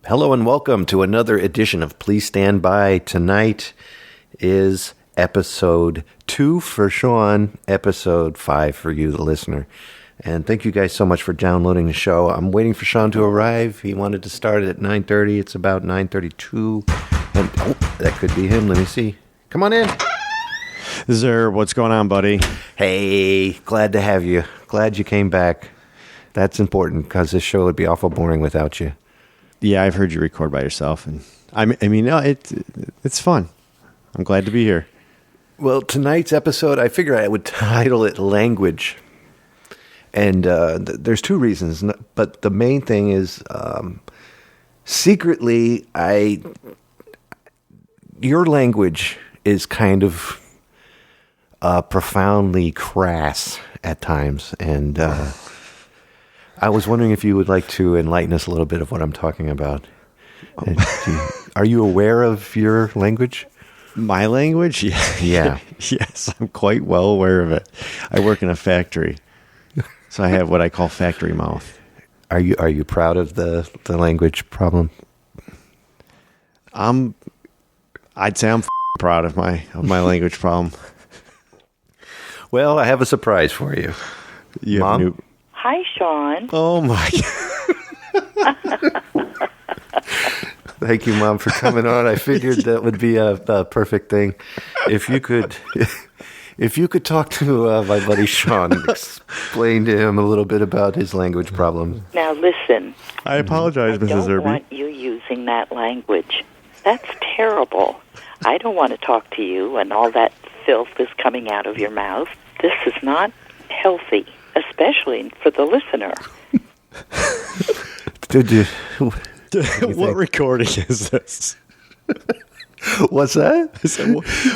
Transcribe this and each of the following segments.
Hello and welcome to another edition of Please Stand By. Tonight is episode 2 for Sean, episode 5 for you, the listener. And thank you guys so much for downloading the show. I'm waiting for Sean to arrive. He wanted to start at 9:30. It's about 9:32. And that could be him. Let me see. Come on in. Zer, what's going on, buddy? Hey, glad to have you. Glad you came back. That's important because this show would be awful boring without you. Yeah, I've heard you record by yourself, and it's fun. I'm glad to be here. Well, tonight's episode, I figured I would title it Language. And there's two reasons, but the main thing is secretly, your language is kind of profoundly crass at times, and I was wondering if you would like to enlighten us a little bit of what I'm talking about. Are you aware of your language? My language? Yeah. Yes, I'm quite well aware of it. I work in a factory, so I have what I call factory mouth. Are you proud of the language problem? I'd say I'm proud of my language problem. Well, I have a surprise for you. Mom? Hi, Sean. Oh, my God. Thank you, Mom, for coming on. I figured that would be a perfect thing. If you could talk to my buddy Sean and explain to him a little bit about his language problems. Now, listen. I apologize, Mrs. I don't want you using that language. That's terrible. I don't want to talk to you and all that filth is coming out of your mouth. This is not healthy, especially for the listener. What recording is this? What's that? I said,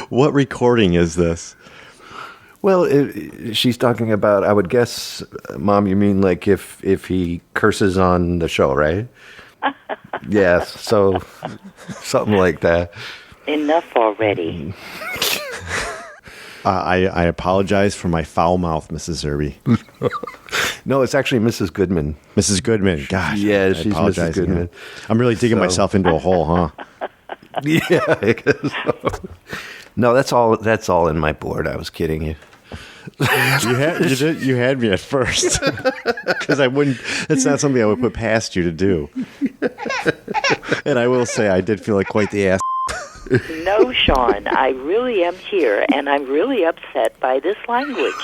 what recording is this? Well, she's talking about, I would guess, Mom, you mean like if he curses on the show, right? Yes, so something like that. Enough already. I apologize for my foul mouth, Mrs. Zerby. No, it's actually Mrs. Goodman. Mrs. Goodman, gosh. Yeah, she's Mrs. Goodman. Again. I'm really digging myself into a hole, huh? Yeah, I guess so. No, that's all in my board. I was kidding you. You had me at first because I wouldn't. It's not something I would put past you to do. And I will say, I did feel like quite the ass. No, Sean, I really am here, and I'm really upset by this language.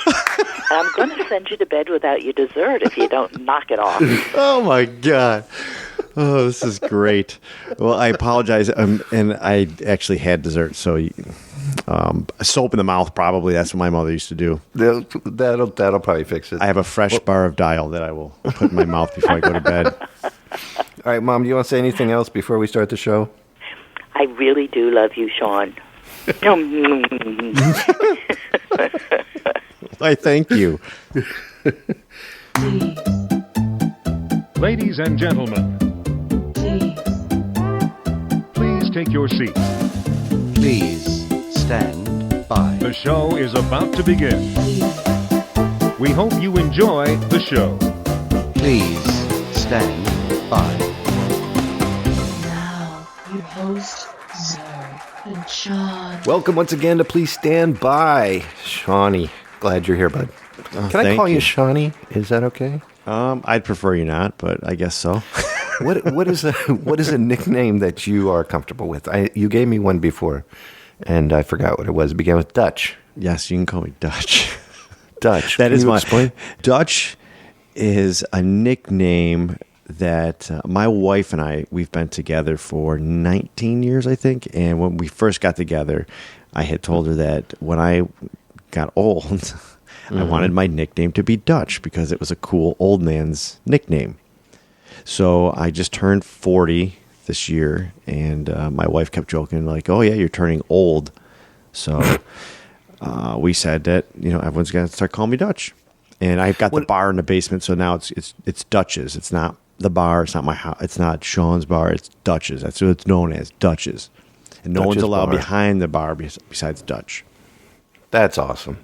I'm going to send you to bed without your dessert if you don't knock it off. Oh, my God. Oh, this is great. Well, I apologize, and I actually had dessert, so soap in the mouth, probably. That's what my mother used to do. That'll probably fix it. I have a fresh bar of Dial that I will put in my mouth before I go to bed. All right, Mom, do you want to say anything else before we start the show? I really do love you, Sean. I thank you. Please. Ladies and gentlemen, please take your seats. Please stand by. The show is about to begin. We hope you enjoy the show. Please stand by. Now, your host, Zer and Sean. Welcome once again to Please Stand By. Shawnee, glad you're here, bud. Can I call you Shawnee? Is that okay? I'd prefer you not, but I guess so. What is a nickname that you are comfortable with? You gave me one before, and I forgot what it was. It began with Dutch. Yes, you can call me Dutch. Dutch. That Can is you my explain? Dutch is a nickname that my wife and I, we've been together for 19 years, I think. And when we first got together, I had told her that when I got old, I wanted my nickname to be Dutch because it was a cool old man's nickname. So I just turned 40 this year, and my wife kept joking like, "Oh yeah, you're turning old." So we said that everyone's gonna start calling me Dutch, and I've got the bar in the basement, so now it's Dutch's. It's not the bar. It's not my house. It's not Sean's bar. It's Dutch's. That's what it's known as, Dutch's. And no one's allowed behind the bar besides Dutch. That's awesome.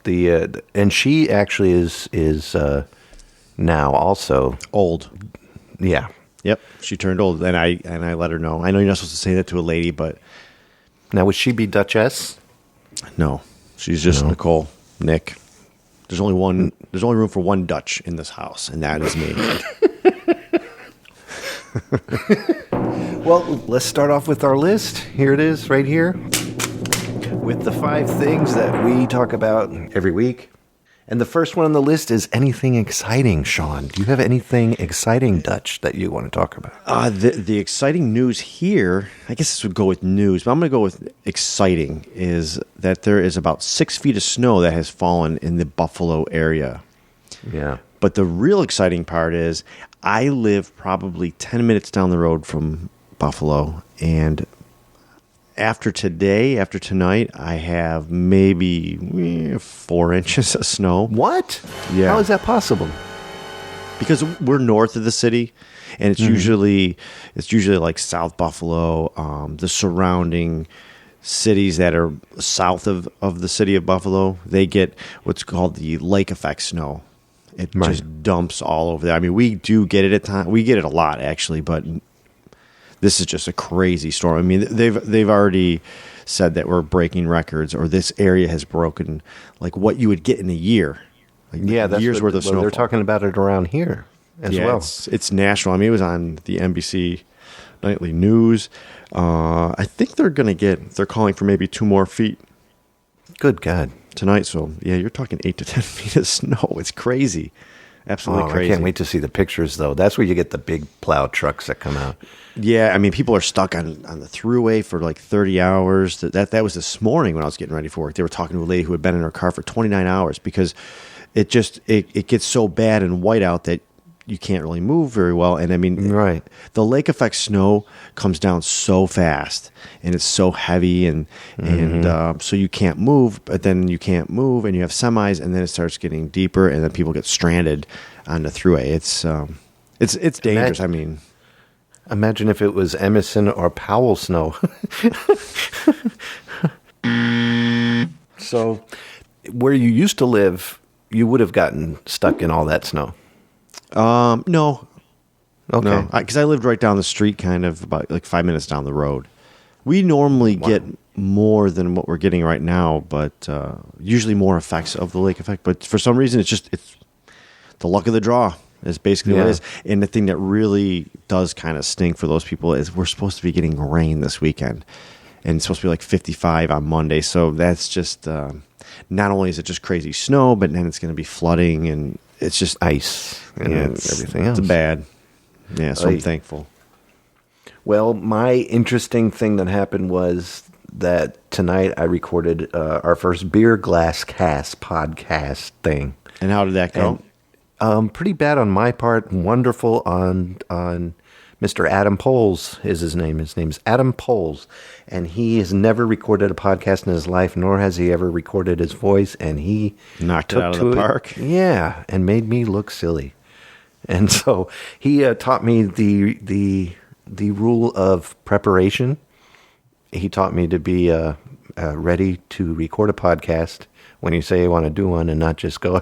And she actually is now also old. Yeah. Yep, she turned old, and I let her know. I know you're not supposed to say that to a lady, but Now, would she be Duchess? no, she's just Nicole, Nick. There's only one. There's only room for one Dutch in this house, and that is me. Well, let's start off with our list. Here it is, right here, with the 5 things that we talk about every week. And the first one on the list is anything exciting, Sean. Do you have anything exciting, Dutch, that you want to talk about? The exciting news here, I guess this would go with news, but I'm going to go with exciting, is that there is about 6 feet of snow that has fallen in the Buffalo area. Yeah. But the real exciting part is I live probably 10 minutes down the road from Buffalo, and after tonight, I have maybe 4 inches of snow. What? Yeah. How is that possible? Because we're north of the city, and it's usually like South Buffalo, the surrounding cities that are south of the city of Buffalo, they get what's called the lake effect snow. It just dumps all over there. I mean, we do get it at times. We get it a lot, actually, but this is just a crazy storm. I mean, they've already said that we're breaking records, or this area has broken like what you would get in a year. Like That's years worth of snowfall. They're talking about it around here as well. It's national. I mean, it was on the NBC nightly news. I think they're calling for maybe 2 more feet. Good God. Tonight. So yeah, you're talking 8 to 10 feet of snow. It's crazy. Absolutely crazy. I can't wait to see the pictures, though. That's where you get the big plow trucks that come out. Yeah, I mean, people are stuck on the throughway for like 30 hours. That was this morning when I was getting ready for work. They were talking to a lady who had been in her car for 29 hours because it gets so bad and white out that you can't really move very well. And I mean, the lake effect snow comes down so fast and it's so heavy and so you can't move, but then you can't move and you have semis, and then it starts getting deeper and then people get stranded on the throughway. It's dangerous. I mean, imagine if it was Emerson or Powell snow. So where you used to live, you would have gotten stuck in all that snow. No. Okay. No, because I lived right down the street, kind of about like 5 minutes down the road. We normally get more than what we're getting right now, but usually more effects of the lake effect. But for some reason, it's the luck of the draw is basically what it is. And the thing that really does kind of stink for those people is we're supposed to be getting rain this weekend, and it's supposed to be like 55 on Monday. So that's just not only is it just crazy snow, but then it's going to be flooding and it's just ice and everything else. It's bad. Yeah, so I'm thankful. Well, my interesting thing that happened was that tonight I recorded our first Beer Glass Cast podcast thing. And how did that go? And, pretty bad on my part. Wonderful on Mr. Adam Poles is his name. His name's Adam Poles. And he has never recorded a podcast in his life, nor has he ever recorded his voice. And he knocked it out of the park. Yeah, and made me look silly. And so he taught me the rule of preparation. He taught me to be ready to record a podcast when you say you want to do one, and not just go,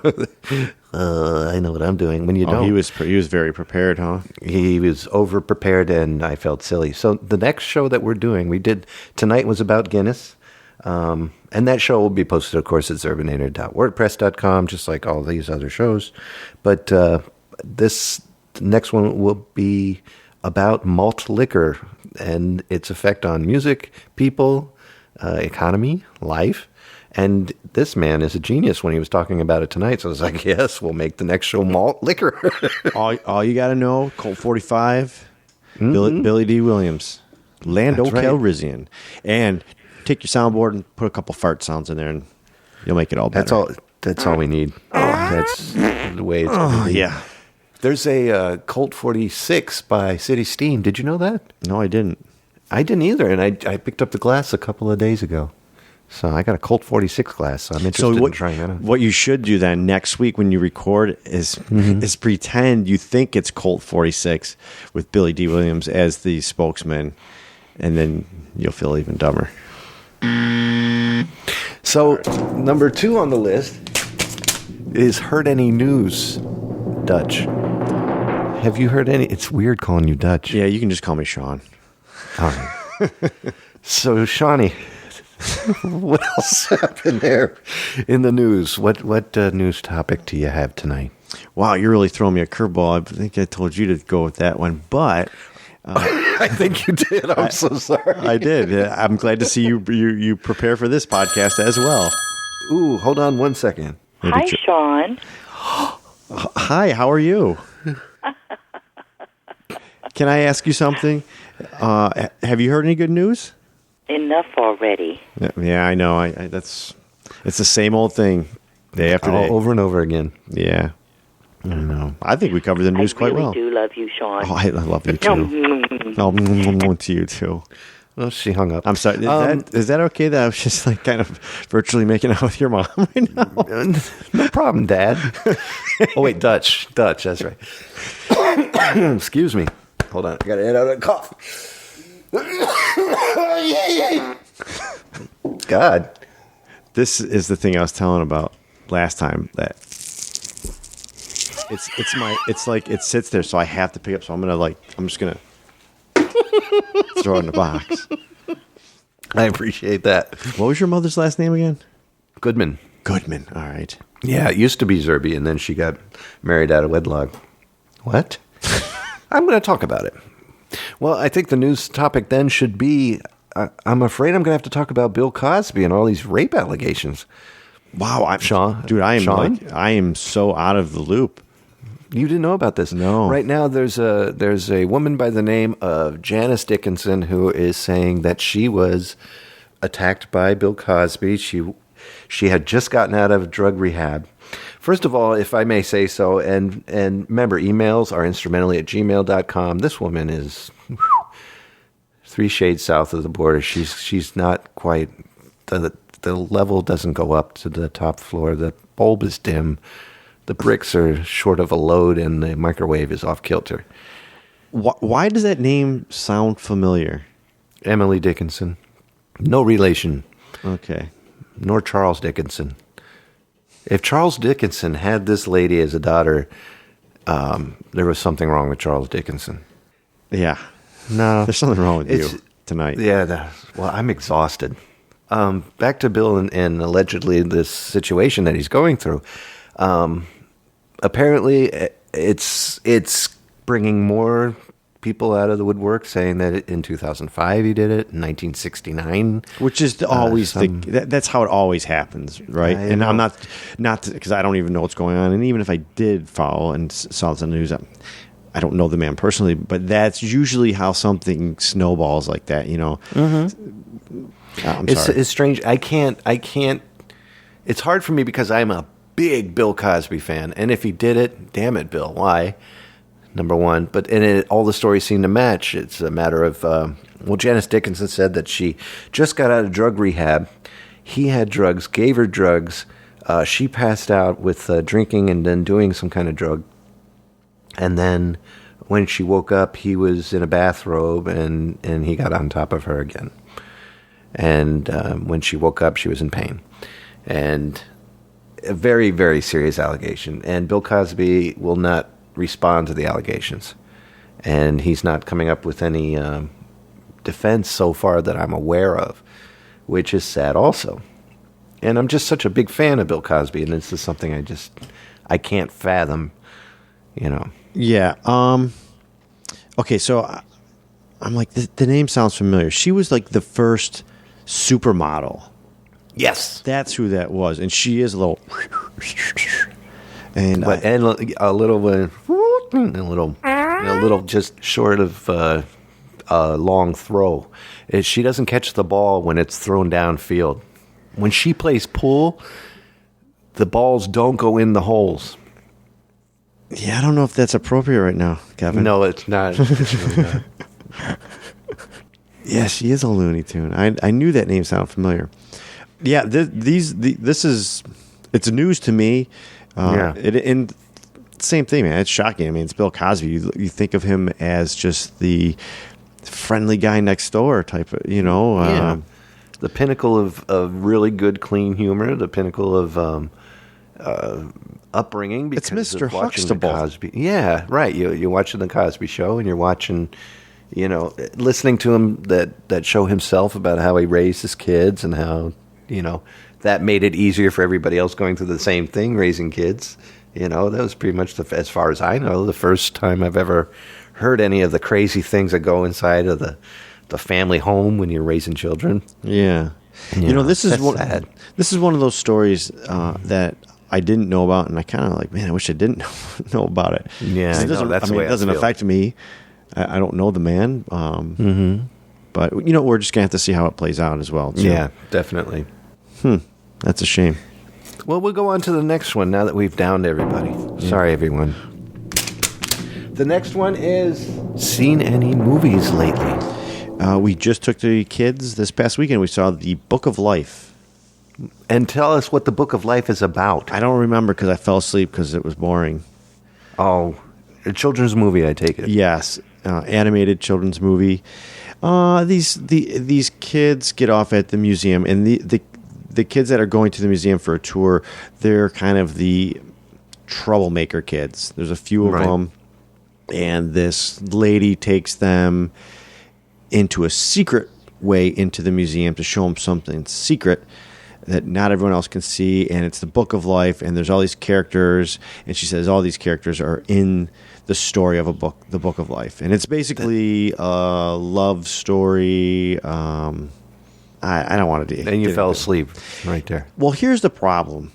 I know what I'm doing, when you don't. He was very prepared, huh? He was over-prepared, and I felt silly. So the next show that we're doing, tonight was about Guinness, and that show will be posted, of course, at Zerbinator.wordpress.com, just like all these other shows. But this next one will be about malt liquor and its effect on music, people, economy, life. And this man is a genius when he was talking about it tonight. So I was like, yes, we'll make the next show malt liquor. all you got to know, Colt 45, Billy D. Williams, Lando Calrissian. And take your soundboard and put a couple fart sounds in there, and you'll make it all better. That's all we need. That's the way it's going to be. Yeah. There's a Colt 46 by City Steam. Did you know that? No, I didn't. I didn't either, and I picked up the glass a couple of days ago. So I got a Colt 46 glass, so I'm interested in trying that out. What you should do then next week when you record is pretend you think it's Colt 46 with Billy D. Williams as the spokesman, and then you'll feel even dumber. So number 2 on the list is Heard Any News, Dutch. Have you heard any? It's weird calling you Dutch. Yeah, you can just call me Sean. All right. So, Shawnee, what else happened there in the news? What news topic do you have tonight? Wow, you're really throwing me a curveball. I think I told you to go with that one, but I think you did. I'm so sorry. I did. I'm glad to see you prepare for this podcast as well. Ooh, hold on one second. Hi, Sean. Hi, how are you? Can I ask you something? Have you heard any good news? Enough already. Yeah, I know. It's the same old thing, day after day, Over and over again. Yeah, I know. I think we covered the news quite well. I really do love you, Sean. Oh, I love you too. Oh, to you too. Well, she hung up. I'm sorry. Is that okay that I was just like kind of virtually making out with your mom right now? No problem, Dad. Oh, wait, Dutch. That's right. Excuse me. Hold on. I got to get out of the cough. God. This is the thing I was telling about last time, that it's like it sits there, so I have to pick up. So I'm just gonna throw it in the box. I appreciate that. What was your mother's last name again? Goodman. Goodman. All right. Yeah, it used to be Zerby, and then she got married out of wedlock. What? I'm going to talk about it. Well, I think the news topic then should be, I'm afraid I'm going to have to talk about Bill Cosby and all these rape allegations. Wow, Sean, dude, I Sean? am so out of the loop. You didn't know about this? No. Right now, there's a woman by the name of Janice Dickinson who is saying that she was attacked by Bill Cosby. She had just gotten out of drug rehab. First of all, if I may say so, and remember, emails are instrumentally@gmail.com. This woman is 3 shades south of the border. She's not quite, the level doesn't go up to the top floor. The bulb is dim. The bricks are short of a load, and the microwave is off kilter. Why does that name sound familiar? Emily Dickinson. No relation. Okay. Nor Charles Dickinson. If Charles Dickinson had this lady as a daughter, there was something wrong with Charles Dickinson. Yeah. No. There's something wrong with you tonight. Yeah. Well, I'm exhausted. Back to Bill and allegedly this situation that he's going through. Apparently, it's bringing more people out of the woodwork, saying that in 2005 he did it, in 1969. Which is always that's how it always happens, right? And I'm not because I don't even know what's going on. And even if I did follow and saw this on the news, I don't know the man personally, but that's usually how something snowballs like that, you know. Mm-hmm. I'm sorry. It's strange. I can't. It's hard for me because I'm a big Bill Cosby fan, and if he did it, damn it, Bill, why? Number one, all the stories seem to match. It's a matter of, Janice Dickinson said that she just got out of drug rehab. He had drugs, gave her drugs. She passed out with drinking and then doing some kind of drug. And then when she woke up, he was in a bathrobe and he got on top of her again. And when she woke up, she was in pain. And a very, very serious allegation. And Bill Cosby will not respond to the allegations, and he's not coming up with any defense so far that I'm aware of, which is sad also. And I'm just such a big fan of Bill Cosby, and this is something I can't fathom, you know. Yeah. Okay, so I'm like, the name sounds familiar. She was like the first supermodel. Yes, that's who that was, and she is a little. And a little just short of a long throw. She doesn't catch the ball when it's thrown downfield. When she plays pool, the balls don't go in the holes. Yeah, I don't know if that's appropriate right now, Kevin. No, it's not. It's really not. Yeah, she is a Looney Tune. I knew that name sounded familiar. Yeah, this is it's news to me. And same thing, man. It's shocking. I mean, it's Bill Cosby. You think of him as just the friendly guy next door type of, you know. The pinnacle of really good, clean humor. The pinnacle of upbringing because It's Mr. of watching the Huxtable. Cosby. Yeah, right. You're watching the Cosby Show, and you're watching, listening to him that show himself about how he raised his kids and how that made it easier for everybody else going through the same thing, raising kids. That was pretty much as far as I know, the first time I've ever heard any of the crazy things that go inside of the family home when you're raising children. Yeah. This is sad. This is one of those stories that I didn't know about, and I kind of like, man, I wish I didn't know about it. Yeah, 'Cause it doesn't, that's the way it doesn't I feel. affect me. I don't know the man. But we're just gonna have to see how it plays out as well. Too. Yeah, definitely. That's a shame. Well, we'll go on to the next one now that we've downed everybody. Sorry, everyone. The next one is, seen any movies lately? We just took the kids this past weekend. We saw The Book of Life. And tell us what the Book of Life is about. I don't remember because I fell asleep because it was boring. Oh, a children's movie, I take it. Yes, animated children's movie. These kids get off at the museum, and the kids that are going to the museum for a tour, they're kind of the troublemaker kids. There's a few of them, and this lady takes them into a secret way into the museum to show them something secret that not everyone else can see, and it's the Book of Life, and there's all these characters, and she says all these characters are in the story of a book, the Book of Life, and it's basically a love story. I don't want to do it. And you fell asleep right there. Well, here's the problem.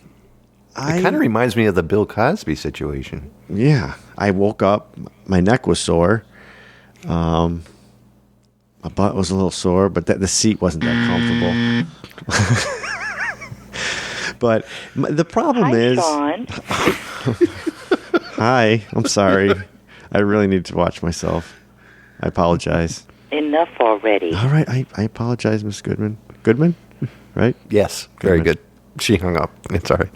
It kind of reminds me of the Bill Cosby situation. Yeah, I woke up, my neck was sore, my butt was a little sore, but the seat wasn't that comfortable. But the problem is... Sean. Hi, I'm sorry. I really need to watch myself. I apologize. Enough already. All right, I apologize, Miss Goodman. Goodman? Right? Yes, very good. She hung up. It's all right.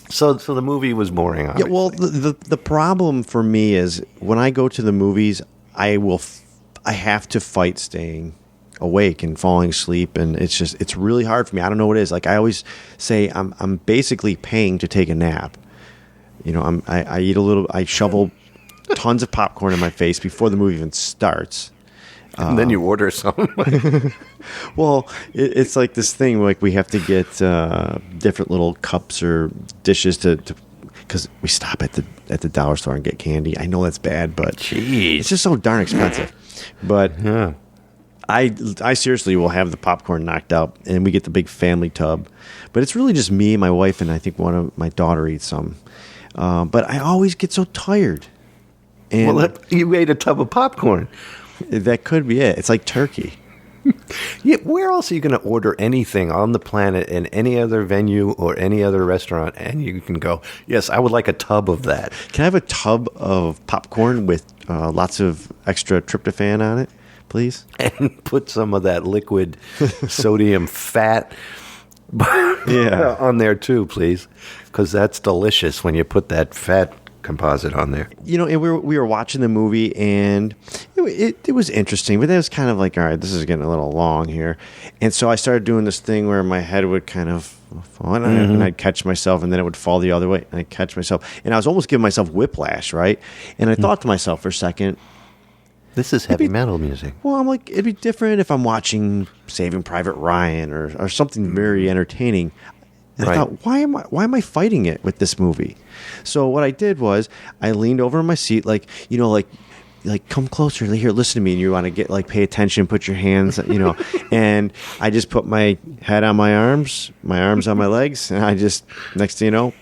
So the movie was boring, Yeah, obviously. well, the problem for me is when I go to the movies, I have to fight staying awake and falling asleep, and it's really hard for me. I don't know what it is. Like I always say, I'm basically paying to take a nap. I eat a little. I shovel tons of popcorn in my face before the movie even starts. And then you order some. Well, it's like this thing. Like we have to get different little cups or dishes to because we stop at the dollar store and get candy. I know that's bad, but Jeez. it's just so darn expensive. But Yeah. I seriously will have the popcorn knocked out, and we get the big family tub. But it's really just me and my wife, and I think one of my daughter eats some. But I always get so tired. And Well, you ate a tub of popcorn. that could be it. It's like turkey. Yeah, where else are you going to order anything on the planet in any other venue or any other restaurant, and you can go, yes, I would like a tub of that. Can I have a tub of popcorn with lots of extra tryptophan on it, please? And put some of that liquid sodium fat Yeah. on there too, please, because that's delicious when you put that fat composite on there. And we were watching the movie, and it was interesting, but it was kind of like, all right, this is getting a little long here. And so I started doing this thing where my head would kind of fall, and I'd catch myself, and then it would fall the other way, and I'd catch myself. And I was almost giving myself whiplash, right? And I thought to myself for a second, This is heavy metal music. well, I'm like, it'd be different if I'm watching Saving Private Ryan or something very entertaining. And Right. I thought, why am I fighting it with this movie? So what I did was I leaned over in my seat, like come closer, here, listen to me, and you want to get pay attention, put your hands, and I just put my head on my arms on my legs, and I just next thing you know,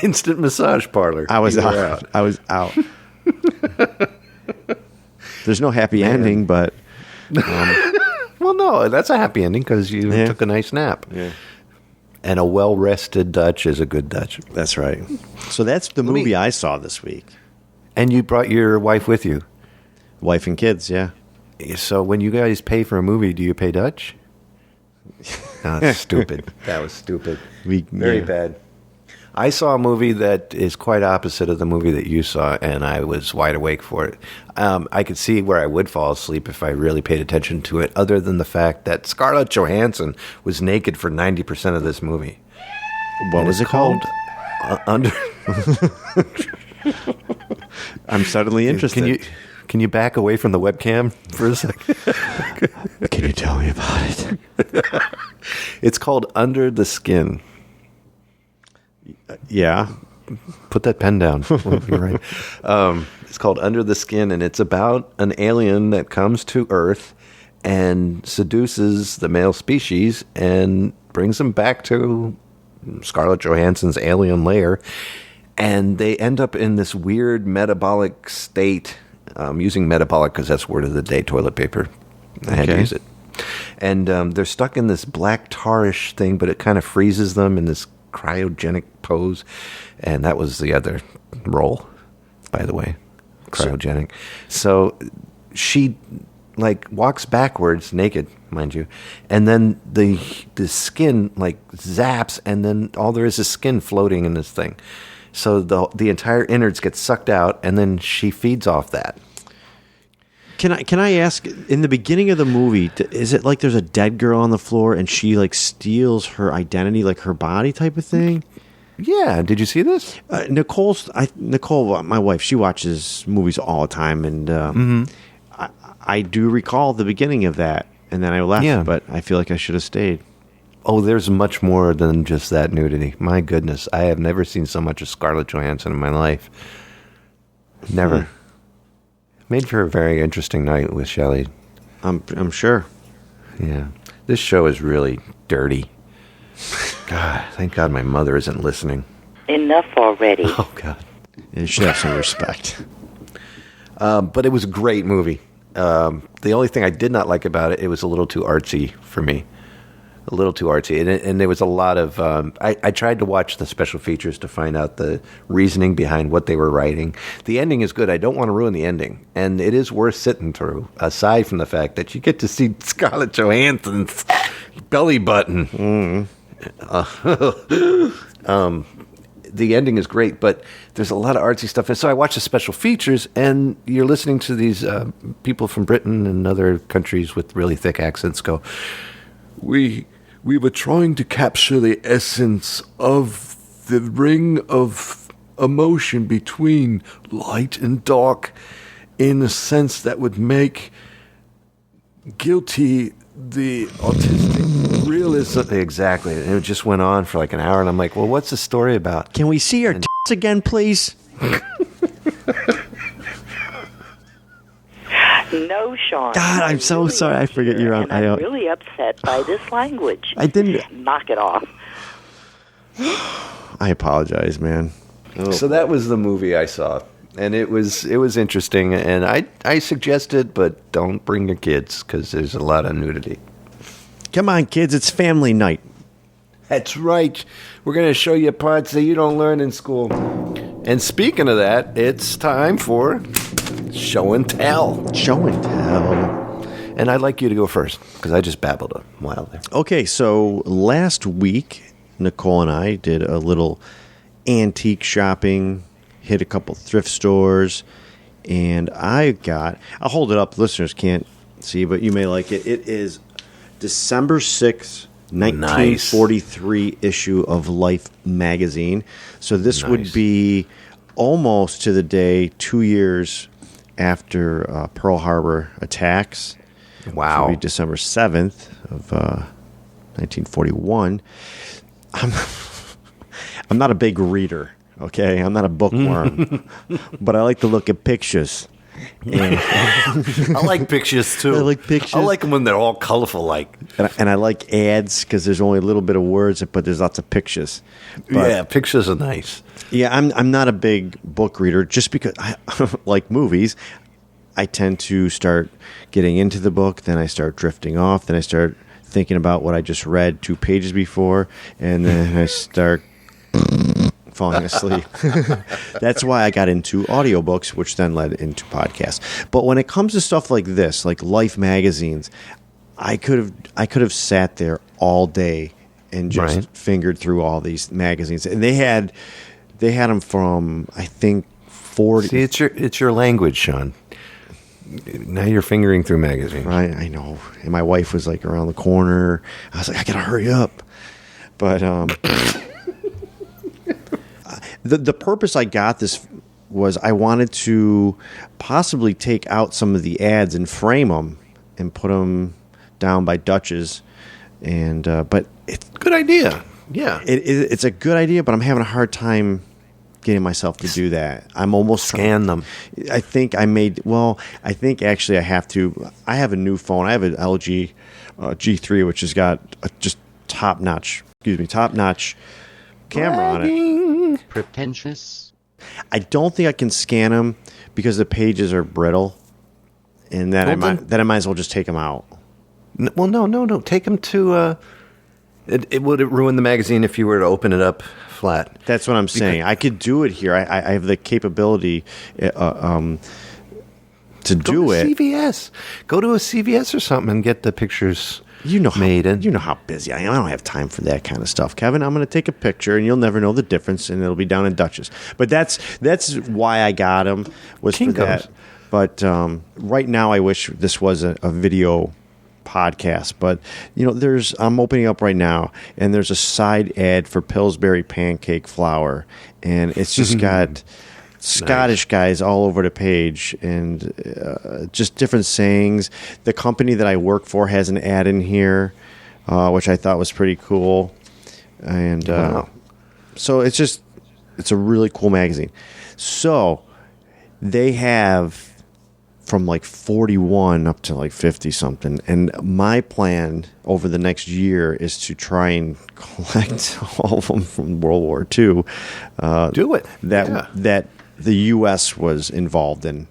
Instant massage parlor. I was You were out. I was out. There's no happy ending, but Well, no, that's a happy ending because you Yeah. took a nice nap. yeah. And a well-rested Dutch is a good Dutch. That's right. So that's the me- movie I saw this week. And you brought your wife with you. Wife and kids, yeah. So when you guys pay for a movie, do you pay Dutch? No, that's stupid. That was stupid. Very yeah. bad. I saw a movie that is quite opposite of the movie that you saw, and I was wide awake for it. I could see where I would fall asleep if I really paid attention to it, other than the fact that Scarlett Johansson was naked for 90% of this movie. What And was it's it called? Under. I'm suddenly interested. Can you back away from the webcam for a second? Can you tell me about it? It's called Under the Skin. Yeah. Put that pen down. You're right. It's called Under the Skin, and it's about an alien that comes to Earth and seduces the male species and brings them back to Scarlett Johansson's alien lair. And they end up in this weird metabolic state, using metabolic because that's word of the day, toilet paper. I had to use it. And they're stuck in this black tarish thing, but it kind of freezes them in this cryogenic pose. And that was the other role, by the way, cryogenic. So she like walks backwards, naked, mind you, and then the skin like zaps, and then all there is skin floating in this thing. So the entire innards get sucked out, and then she feeds off that. Can I ask, in the beginning of the movie, is it like there's a dead girl on the floor and she like steals her identity, like her body type of thing? Yeah, did you see this? Nicole, my wife, she watches movies all the time, and I do recall the beginning of that, and then I left, but I feel like I should have stayed. Oh, there's much more than just that nudity. My goodness, I have never seen so much of Scarlett Johansson in my life. Never. Made for a very interesting night with Shelley. I'm sure. Yeah. This show is really dirty. God, thank God my mother isn't listening. Enough already. Oh, God. You should have some respect. But it was a great movie. The only thing I did not like about it, it was a little too artsy for me. A little too artsy. And there was a lot of... I tried to watch the special features to find out the reasoning behind what they were writing. The ending is good. I don't want to ruin the ending. And it is worth sitting through, aside from the fact that you get to see Scarlett Johansson's belly button. The ending is great, but there's a lot of artsy stuff. And so I watched the special features, and you're listening to these people from Britain and other countries with really thick accents go, We were trying to capture the essence of the ring of emotion between light and dark in a sense that would make guilty the autistic realism. Exactly. And it just went on for like an hour, and I'm like, well, what's the story about? Can we see your tits again, please? No, Sean. God, I'm so sorry. I forget you're on. I'm really upset by this language. I didn't. Knock it off. I apologize, man. So that was the movie I saw, and it was interesting. And I suggest it, but don't bring your kids because there's a lot of nudity. Come on, kids. It's family night. That's right. We're going to show you parts that you don't learn in school. And speaking of that, it's time for Show and Tell. Show and Tell. And I'd like you to go first, because I just babbled a while there. Okay, so last week, Nicole and I did a little antique shopping, hit a couple thrift stores, and I'll hold it up. Listeners can't see, but you may like it. It is December 6th, 1943 issue of Life magazine. So this would be almost to the day 2 years after Pearl Harbor attacks. Wow. It would be December 7th of 1941. I'm not a big reader, okay? I'm not a bookworm, but I like to look at pictures. I like pictures, too. I like pictures. I like them when they're all colorful, like. And I like ads because there's only a little bit of words, but there's lots of pictures. But, yeah, pictures are nice. Yeah, I'm not a big book reader just because I like movies. I tend to start getting into the book, then I start drifting off, then I start thinking about what I just read 2 pages before, and then I start falling asleep. That's why I got into audiobooks, which then led into podcasts. But when it comes to stuff like this, like Life magazines, I could have sat there all day and just fingered through all these magazines. And they had them from, I think, 40. See, it's your language, Sean. Now you're fingering through magazines. I know. And my wife was like around the corner. I was like, I gotta hurry up. But the purpose I got this was I wanted to possibly take out some of the ads and frame them and put them down by Dutch's. And but it's Good idea. Yeah. it's a good idea, but I'm having a hard time getting myself to do that. I'm almost Scan them. I think I made. Well, I think actually I have to. I have a new phone. I have an LG G3, which has got just top notch camera on it. Pretentious. I don't think I can scan them because the pages are brittle, and then I might as well just take them out. Well, no. Take them to. It would ruin the magazine if you were to open it up flat. That's what I'm saying. I could do it here. I have the capability to do it. CVS. Go to a CVS or something and get the pictures made. You know how busy I am. I don't have time for that kind of stuff, Kevin. I'm going to take a picture, and you'll never know the difference, and it'll be down in Dutch's. But that's why I got them, was for that. But right now, I wish this was a video podcast. But I'm opening up right now, and there's a side ad for Pillsbury pancake flour, and it's just got Scottish guys all over the page, and just different sayings. The company that I work for has an ad in here, which I thought was pretty cool. And so it's a really cool magazine. So they have from like 41 up to like 50 something, and my plan over the next year is to try and collect all of them from World War II. Do it. That the U.S. was involved in.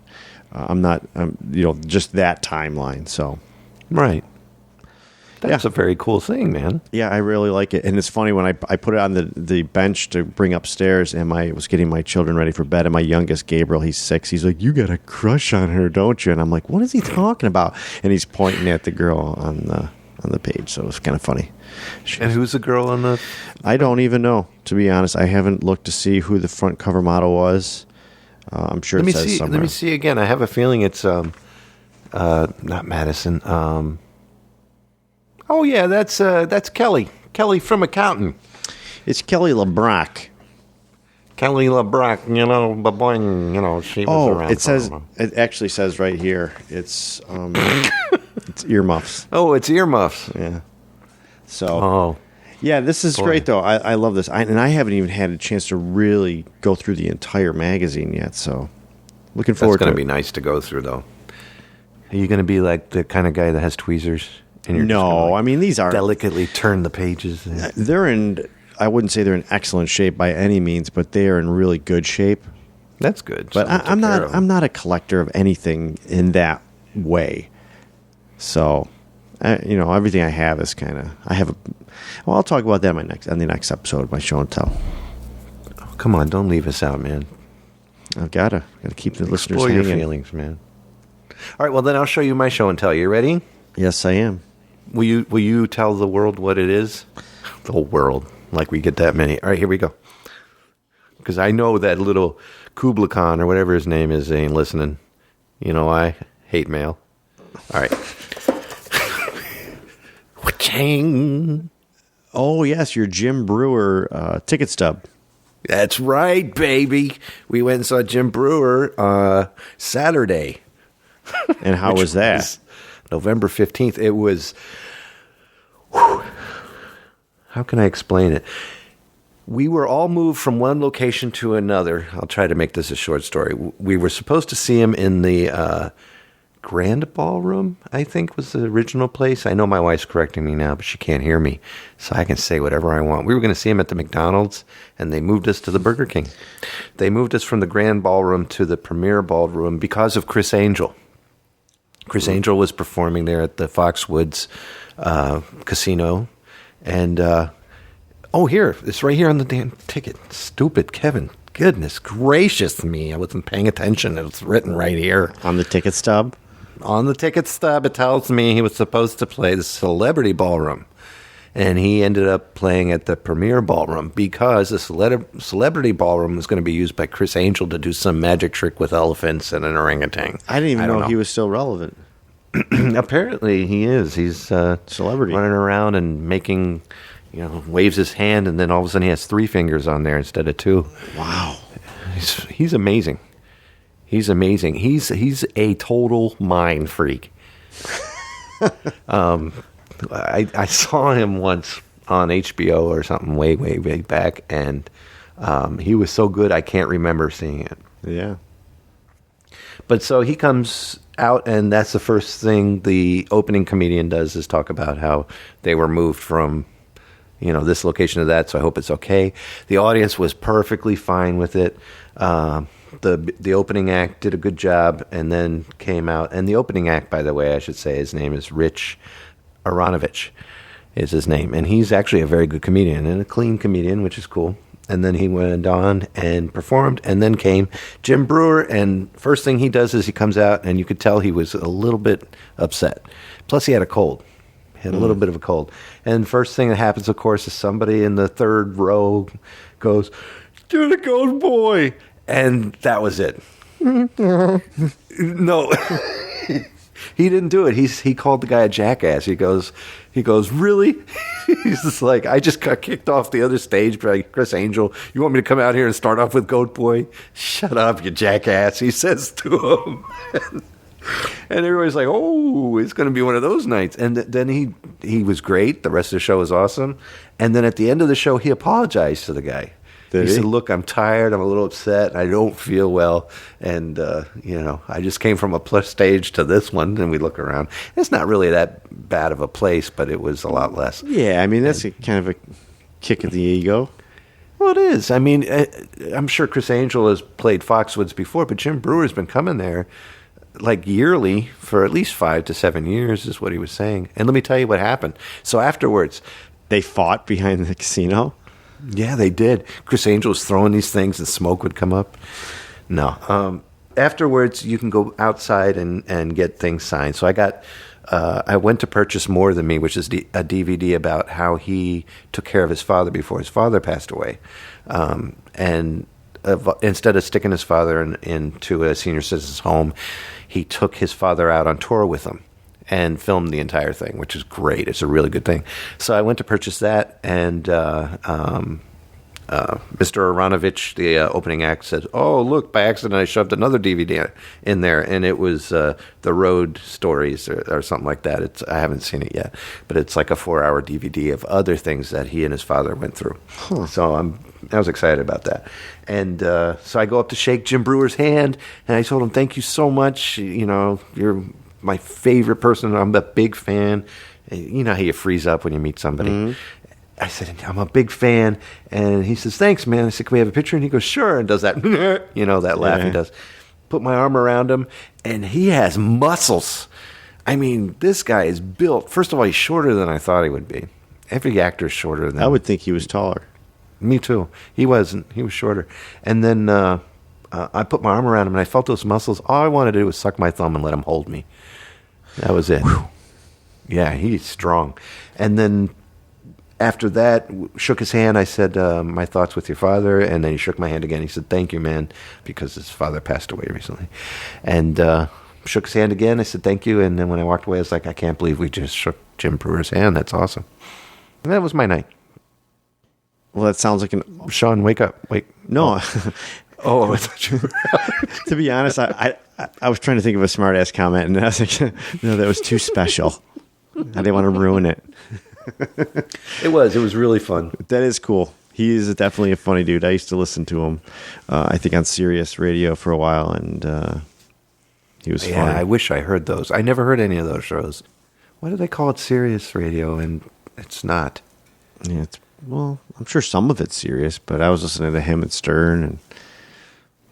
Just that timeline. So, Right. That's a very cool thing, man. yeah, I really like it. And it's funny when I put it on the bench to bring upstairs, and I was getting my children ready for bed, and my youngest, Gabriel, he's 6, he's like, "You got a crush on her, don't you?" And I'm like, "What is he talking about?" And he's pointing at the girl on the page, so it was kind of funny. And who's the girl on the... I don't even know, to be honest. I haven't looked to see who the front cover model was. I'm sure it says somewhere. Let me see again. I have a feeling it's not Madison. Oh yeah, that's Kelly. Kelly from accounting. It's Kelly LeBrock. Kelly LeBrock, she was around. It actually says right here. It's it's earmuffs. Oh, it's earmuffs. Yeah. So. Yeah, this is great though. I love this, and I haven't even had a chance to really go through the entire magazine yet. So, looking forward. That's going to be nice to go through, though. Are you going to be like the kind of guy that has tweezers? And you're no, I mean these are delicately turn the pages. They're in. I wouldn't say they're in excellent shape by any means, but they are in really good shape. That's good. But I'm not a collector of anything in that way. So, everything I have is kind of. Well, I'll talk about that on the next episode of my show and tell. Oh, come on, don't leave us out, man. I've gotta keep the listeners Explore hanging. your feelings, man. All right, well then I'll show you my show and tell. You ready? Yes, I am. Will you tell the world what it is? The whole world, like we get that many. All right, here we go. Because I know that little Kubla Khan or whatever his name is ain't listening. I hate mail. All right. Chang. Oh yes, your Jim Brewer ticket stub. That's right, baby. We went and saw Jim Brewer Saturday. And how was that? Was November 15th. It was... Whew, how can I explain it? We were all moved from one location to another. I'll try to make this a short story. We were supposed to see him in the Grand Ballroom, I think was the original place. I know my wife's correcting me now, but she can't hear me, so I can say whatever I want. We were going to see him at the McDonald's, and they moved us to the Burger King. They moved us from the Grand Ballroom to the Premier Ballroom because of Chris Angel. Chris Angel was performing there at the Foxwoods Casino, and here, it's right here on the damn ticket. Stupid Kevin. Goodness gracious me. I wasn't paying attention. It was written right here. On the ticket stub? On the ticket stub, it tells me he was supposed to play the Celebrity Ballroom. And he ended up playing at the Premier Ballroom because the Celebrity Ballroom was going to be used by Chris Angel to do some magic trick with elephants and an orangutan. I didn't even know he was still relevant. Apparently he is. He's celebrity running around and making waves his hand, and then all of a sudden he has 3 fingers on there instead of 2. Wow. He's amazing. He's amazing. He's a total mind freak. I saw him once on HBO or something way back, and he was so good I can't remember seeing it. Yeah. But so he comes out, and that's the first thing the opening comedian does is talk about how they were moved from, this location to that, so I hope it's okay. The audience was perfectly fine with it. The opening act did a good job, and then came out. And the opening act, by the way, I should say, his name is Rich Aronovich is his name. And he's actually a very good comedian and a clean comedian, which is cool. And then he went on and performed, and then came Jim Brewer, and first thing he does is he comes out, and you could tell he was a little bit upset. Plus, he had a cold. He had a little bit of a cold. And first thing that happens, of course, is somebody in the third row goes, "You're the gold boy." And that was it. No. He didn't do it. He called the guy a jackass. He goes, "Really?" He's just like, "I just got kicked off the other stage by Chris Angel. You want me to come out here and start off with Goat Boy? Shut up, you jackass," he says to him. And everybody's like, "Oh, it's going to be one of those nights." And then he was great. The rest of the show was awesome. And then at the end of the show, he apologized to the guy. He said, "Look, I'm tired. I'm a little upset. I don't feel well. And, I just came from a plus stage to this one." And we look around. It's not really that bad of a place, but it was a lot less. Yeah, I mean, that's kind of a kick at the ego. Well, it is. I mean, I'm sure Chris Angel has played Foxwoods before, but Jim Brewer's been coming there like yearly for at least 5 to 7 years is what he was saying. And let me tell you what happened. So afterwards, they fought behind the casino. Yeah, they did. Chris Angel was throwing these things and smoke would come up. No. Afterwards, you can go outside and get things signed. So I went to purchase More Than Me, which is a DVD about how he took care of his father before his father passed away. And instead of sticking his father into a senior citizen's home, he took his father out on tour with him and filmed the entire thing, which is great. It's a really good thing. So I went to purchase that, and Mr. Aronovich, the opening act, said, "Oh, look, by accident I shoved another DVD in there," and it was The Road Stories or something like that. I haven't seen it yet, but it's like a 4-hour DVD of other things that he and his father went through. Huh. So I was excited about that. And so I go up to shake Jim Brewer's hand, and I told him, "Thank you so much. You're my favorite person. I'm a big fan." You know how you freeze up when you meet somebody. Mm-hmm. I said, "I'm a big fan." And he says, "Thanks, man." I said, "Can we have a picture?" And he goes, "Sure." And does that, that laugh he does. Put my arm around him, and he has muscles. I mean, this guy is built. First of all, he's shorter than I thought he would be. Every actor is shorter than I would think he was taller. Me too. He wasn't. He was shorter. And then I put my arm around him, and I felt those muscles. All I wanted to do was suck my thumb and let him hold me. That was it. Whew. Yeah, he's strong. And then after that, shook his hand. I said, "My thoughts with your father." And then he shook my hand again. He said, "Thank you, man," because his father passed away recently. And shook his hand again. I said, "Thank you." And then when I walked away, I was like, "I can't believe we just shook Jim Brewer's hand. That's awesome." And that was my night. Well, that sounds like Sean, wake up. Wait. No. Oh, I thought you were... To be honest, I was trying to think of a smart-ass comment, and I was like, no, that was too special. I didn't want to ruin it. It was really fun. That is cool. He is definitely a funny dude. I used to listen to him, I think, on Sirius Radio for a while, and he was funny. Yeah, I wish I heard those. I never heard any of those shows. Why do they call it Sirius Radio, and it's not? Yeah, well, I'm sure some of it's serious, but I was listening to him and Stern, and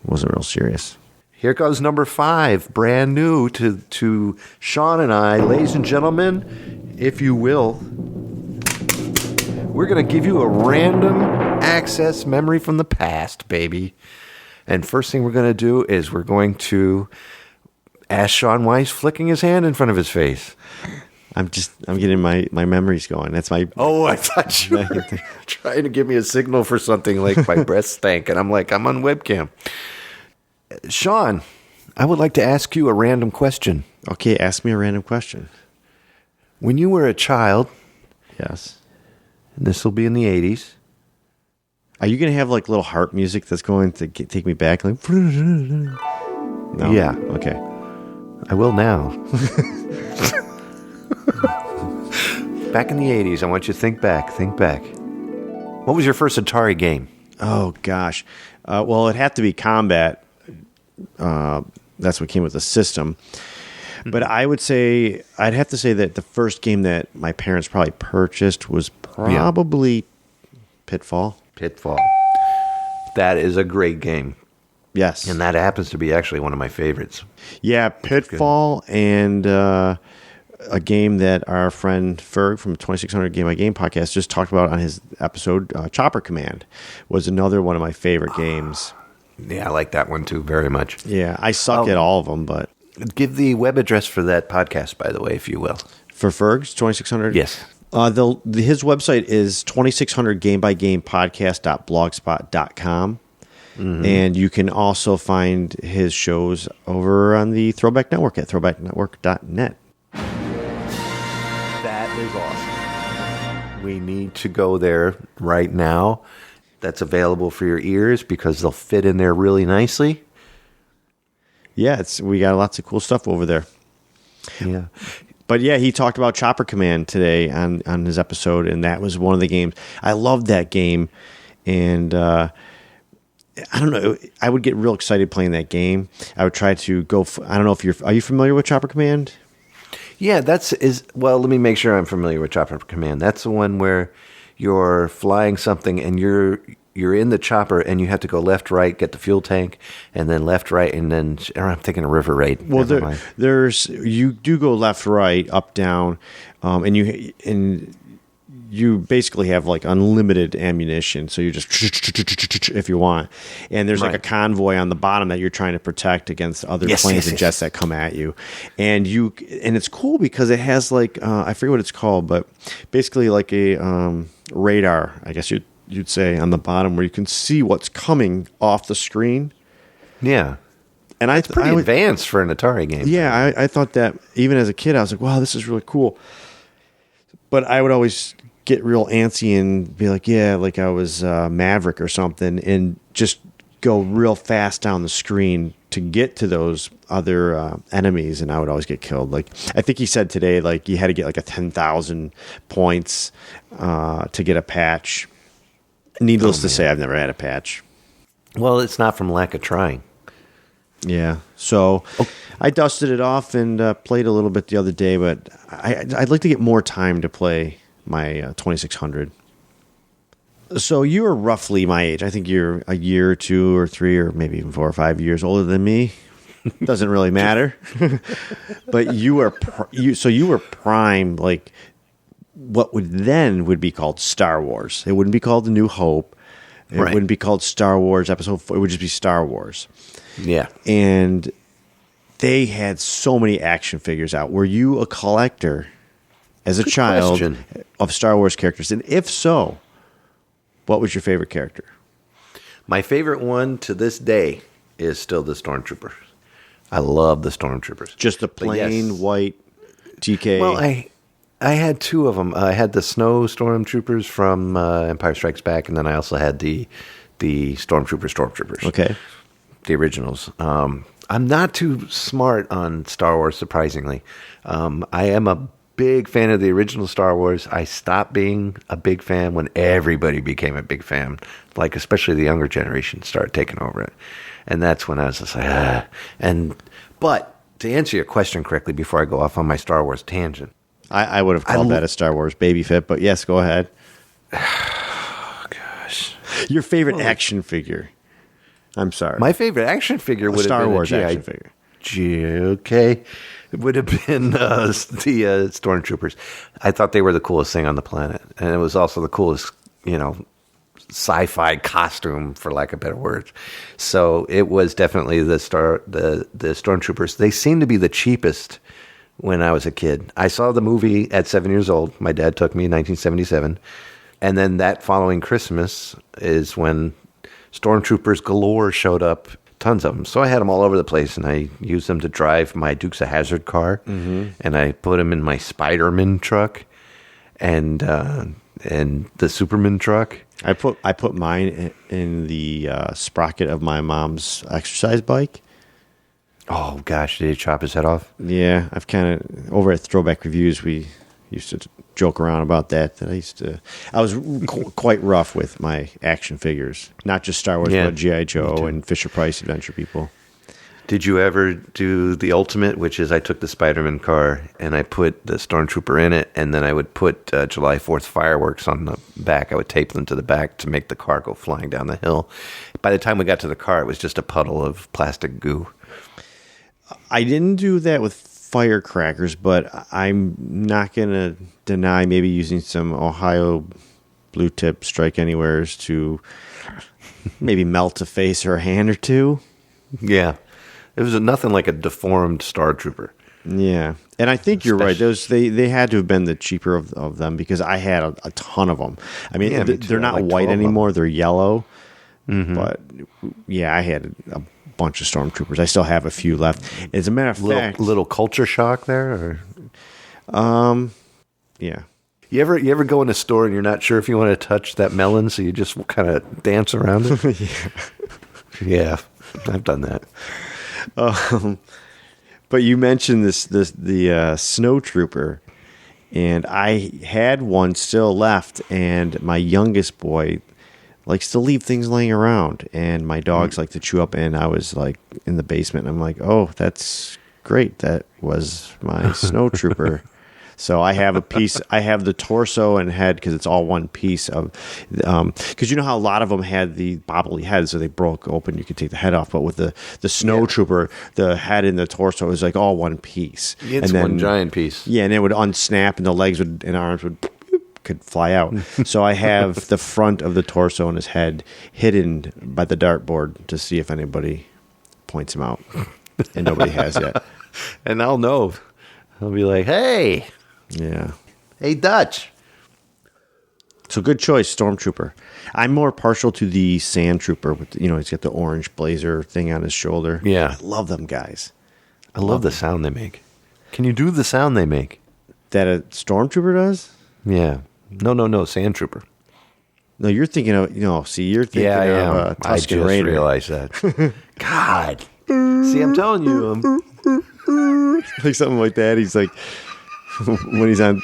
it wasn't real serious. Here goes number 5, brand new to Sean and I. Ladies and gentlemen, if you will, we're going to give you a random access memory from the past, baby. And first thing we're going to do is we're going to ask Sean why he's flicking his hand in front of his face. I'm getting my memories going. That's my... Oh, I thought you were trying to give me a signal for something like my breath stank. And I'm like, I'm on webcam. Sean, I would like to ask you a random question. Okay, ask me a random question. When you were a child... Yes. This will be in the 80s. Are you going to have like little harp music that's going to take me back? Like, no? Yeah. Okay. I will now. Back in the 80s, I want you to think back. Think back. What was your first Atari game? Oh, gosh. Well, it'd have to be Combat. That's what came with the system. But I'd have to say that the first game that my parents probably purchased was probably Pitfall. Pitfall. That is a great game. Yes. And that happens to be actually one of my favorites. Yeah, Pitfall and a game that our friend Ferg from 2600 Game by Game podcast just talked about on his episode, Chopper Command, was another one of my favorite games. Yeah, I like that one too very much. Yeah, I suck at all of them, but... Give the web address for that podcast, by the way, if you will. For Ferg's 2600? Yes. His website is 2600gamebygamepodcast.blogspot.com. Mm-hmm. And you can also find his shows over on the Throwback Network at throwbacknetwork.net. That is awesome. We need to go there right now. That's available for your ears because they'll fit in there really nicely. Yeah, we got lots of cool stuff over there. Yeah. But yeah, he talked about Chopper Command today on his episode, and that was one of the games. I loved that game, and I don't know. I would get real excited playing that game. I would try to go. I don't know if are you familiar with Chopper Command? Yeah, well, let me make sure I'm familiar with Chopper Command. That's the one where you're flying something and you're in the chopper and you have to go left, right, get the fuel tank, and then left, right, and then I'm thinking a river raid. Well, you do go left, right, up, down, and you basically have like unlimited ammunition. So you just if you want, and there's like a convoy on the bottom that you're trying to protect against other planes and jets that come at you, and it's cool because it has like I forget what it's called, but basically like a radar, I guess you'd say, on the bottom where you can see what's coming off the screen. Yeah. And it's pretty advanced for an Atari game. Yeah, I thought that even as a kid, I was like, wow, this is really cool. But I would always get real antsy and be like, yeah, like I was Maverick or something, and just go real fast down the screen to get to those other enemies, and I would always get killed. Like I think he said today, like you had to get like 10,000 points to get a patch. Needless to say, I've never had a patch. Well, it's not from lack of trying. Yeah. So I dusted it off and played a little bit the other day, but I'd like to get more time to play my 2600. So you are roughly my age. I think you're a year or 2 or 3 or maybe even 4 or 5 years older than me. Doesn't really matter. But you were prime, like what would be called Star Wars. It wouldn't be called The New Hope. It wouldn't be called Star Wars Episode 4. It would just be Star Wars. Yeah. And they had so many action figures out. Were you a collector as a child of Star Wars characters? And if so, what was your favorite character? My favorite one to this day is still the Stormtroopers. I love the Stormtroopers. Just the plain white TK. Well, I had 2 of them. I had the Snow Stormtroopers from Empire Strikes Back, and then I also had the Stormtroopers. Okay. The originals. I'm not too smart on Star Wars, surprisingly. I am a big fan of the original Star Wars. I stopped being a big fan when everybody became a big fan, like especially the younger generation started taking over it. And that's when I was just like, But to answer your question correctly before I go off on my Star Wars tangent, I would have called that a Star Wars baby fit, but yes, go ahead. Oh, gosh. Your favorite action figure? I'm sorry. My favorite action figure would have been Star Wars action figure. Okay. It would have been the Stormtroopers. I thought they were the coolest thing on the planet. And it was also the coolest, sci-fi costume, for lack of better words. So it was definitely the Stormtroopers. They seemed to be the cheapest when I was a kid. I saw the movie at 7 years old. My dad took me in 1977. And then that following Christmas is when Stormtroopers galore showed up, tons of them. So I had them all over the place, and I used them to drive my Dukes of Hazzard car, and I put them in my Spider-Man truck. And and the Superman truck. I put mine in the sprocket of my mom's exercise bike. Oh gosh, did he chop his head off? Yeah, I've kind of over at Throwback Reviews we used to joke around about that. I was quite rough with my action figures, not just Star Wars, but G.I. Joe and Fisher Price Adventure People. Did you ever do the ultimate, which is I took the Spider-Man car and I put the Stormtrooper in it, and then I would put July 4th fireworks on the back. I would tape them to the back to make the car go flying down the hill. By the time we got to the car, it was just a puddle of plastic goo. I didn't do that with firecrackers, but I'm not going to deny maybe using some Ohio blue tip strike anywheres to maybe melt a face or a hand or two. Yeah. It was nothing like a deformed Star Trooper. Yeah. And I think you're right. Those they had to have been the cheaper of them because I had a ton of them. I mean, Yeah, me too. they're not Like white 12 of them. anymore. They're yellow. Mm-hmm. But, yeah, I had a bunch of Stormtroopers. I still have a few left. As a matter of fact... Little culture shock there? Yeah. You ever go in a store and you're not sure if you want to touch that melon, so you just kind of dance around it? Yeah, I've done that. But you mentioned the Snow Trooper, and I had one still left, and my youngest boy likes to leave things laying around, and my dogs like to chew up, and I was like in the basement, and I'm like, oh, that's great. That was my Snow Trooper. So I have a piece. I have the torso and head because it's all one piece of. Because you know how a lot of them had the bobbly heads, so they broke open. You could take the head off, but with the Snow Trooper, the head and the torso was like all one piece. It's and then, one giant piece. Yeah, and it would unsnap, and the legs and arms could fly out. So I have the front of the torso and his head hidden by the dartboard to see if anybody points him out, and nobody has yet. And I'll know. I'll be like, hey. Yeah. Hey, Dutch. So good choice, Stormtrooper. I'm more partial to the Sand Trooper with he's got the orange blazer thing on his shoulder. Yeah. I love them guys. I love the sound they make. Can you do the sound they make? That a Stormtrooper does? Yeah. No, Sand Trooper. No, you're thinking of you're thinking Yeah, I am. of I Tusken just Raider. realized that. God. See, I'm telling you. Like something like that. He's like when he's on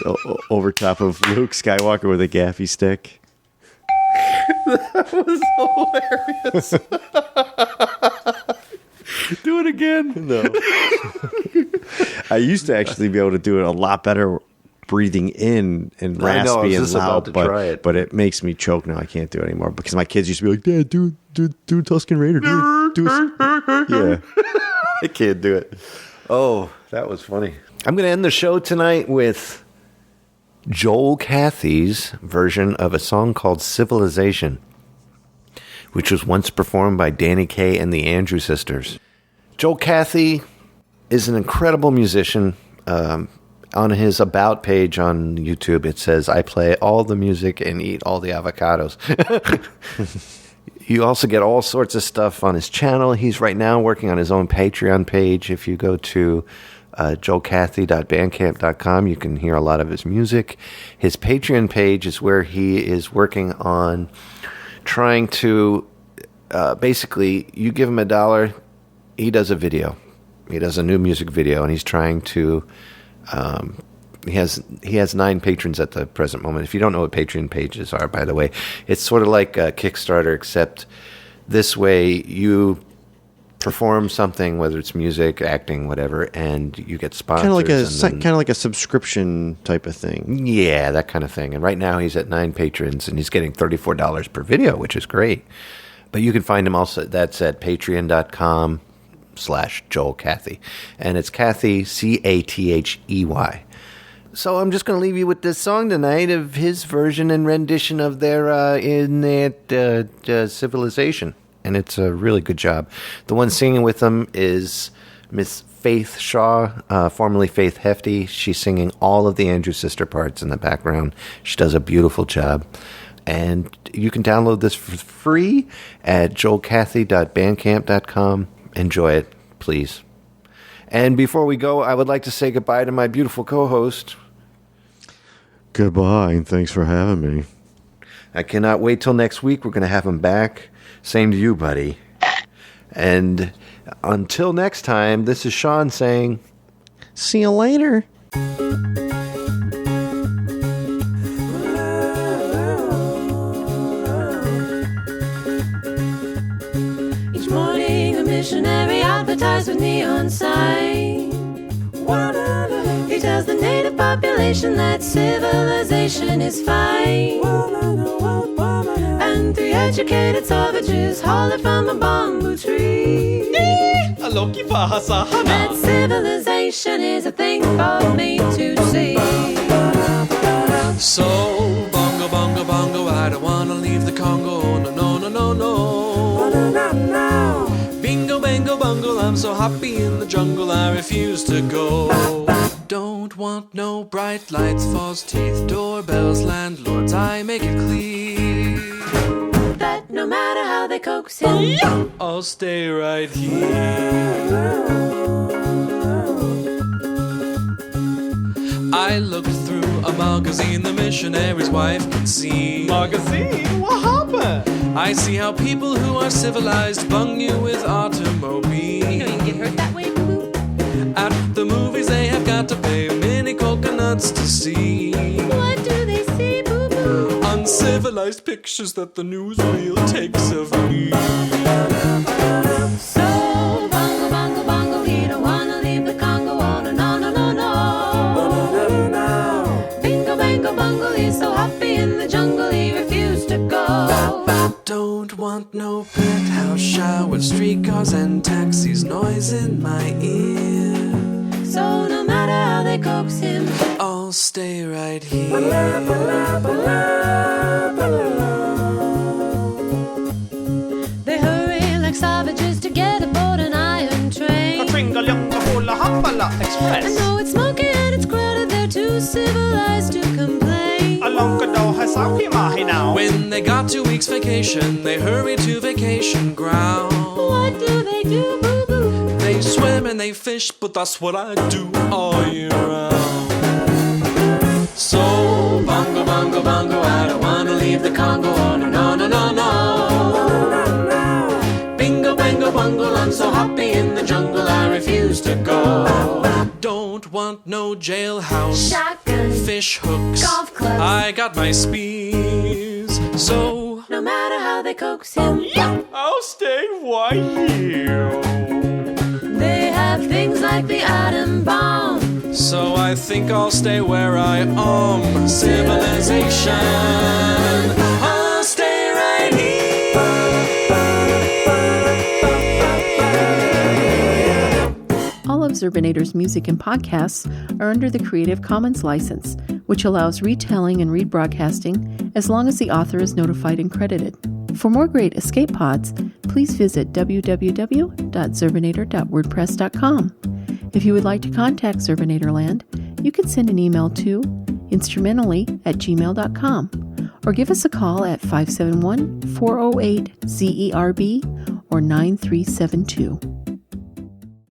over top of Luke Skywalker with a gaffy stick. That was hilarious. Do it again. No. I used to actually be able to do it a lot better breathing in and I know, I raspy was and just about loud, to try it. but it makes me choke now. I can't do it anymore because my kids used to be like, Dad, do Tusken Raider. Yeah. I can't do it. Oh, that was funny. I'm going to end the show tonight with Joel Cathy's version of a song called Civilization, which was once performed by Danny Kaye and the Andrew Sisters. Joel Cathy is an incredible musician. On his About page on YouTube, it says, I play all the music and eat all the avocados. You also get all sorts of stuff on his channel. He's right now working on his own Patreon page. If you go to joelcathy.bandcamp.com, you can hear a lot of his music. His Patreon page is where he is working on trying to basically, you give him $1, he does a video. He does a new music video, and he's trying to he has 9 patrons at the present moment. If you don't know what Patreon pages are, by the way, it's sort of like a Kickstarter, except this way you perform something, whether it's music, acting, whatever, and you get sponsors. Kind of like a subscription type of thing. Yeah, that kind of thing. And right now he's at 9 patrons, and he's getting $34 per video, which is great. But you can find him also. That's at patreon.com/Joel Cathy. And it's Cathy, Cathey. So I'm just going to leave you with this song tonight of his version and rendition of their Civilization. And it's a really good job. The one singing with them is Miss Faith Shaw, formerly Faith Hefty. She's singing all of the Andrew Sister parts in the background. She does a beautiful job. And you can download this for free at joelcathy.bandcamp.com. Enjoy it, please. And before we go, I would like to say goodbye to my beautiful co-host. Goodbye, and thanks for having me. I cannot wait till next week. We're going to have him back. Same to you, buddy. And until next time, this is Sean saying, See you later. Each morning a missionary advertised with neon sign. He tells the native population that civilization is fine. And 3 educated savages haul it from a bamboo tree. That civilization is a thing for me to see. So, bongo, bongo, bongo, I don't wanna leave the Congo. No, no, no, no, no. Bingo, bango, bungle, I'm so happy in the jungle, I refuse to go. Don't want no bright lights, false teeth, doorbells, landlords, I make it clear that no matter how they coax him, I'll stay right here. I looked through a magazine the missionary's wife could see. Magazine? What happened? I see how people who are civilized bung you with automobiles. you know you get hurt that way, boo. At the movies they have got to pay mini coconuts to see. What do they see, boo boo? Uncivilized pictures that the newsreel takes of me. So, bongo, bongo, bongo, he don't wanna leave the Congo. Oh, no, no, no, no, no. Bingo, bango, bungle, he's so happy in the jungle, he refused to go. Don't want no penthouse shower, streetcars and taxis, noise in my ear. So no matter how they coax him, I'll stay right here. they hurry like savages to get aboard an iron train. Express. I know it's smoky and it's crowded, they're too civilized to complain. When they got 2 weeks vacation, they hurry to vacation ground. What do they do, boo boo? They swim and they fish, but that's what I do all year round. So, bongo, bongo, bongo, I don't wanna leave the Congo. Oh, no, no, no, no, no. Bingo, bango, bungle, I'm so happy in the jungle, I refuse to go. Don't want no jailhouse, Shotgun, fish hooks, golf clubs. I got my speeds, so No matter how they coax him, I'll stay right here. they have things like the atom bomb. so I think I'll stay where I am. Civilization, I'll stay right here. All of Zerbinator's music and podcasts are under the Creative Commons license, which allows retelling and rebroadcasting as long as the author is notified and credited. For more great escape pods, please visit www.zerbinator.wordpress.com. If you would like to contact Zerbinatorland, you can send an email to instrumentally@gmail.com or give us a call at 571-408-ZERB or 9372.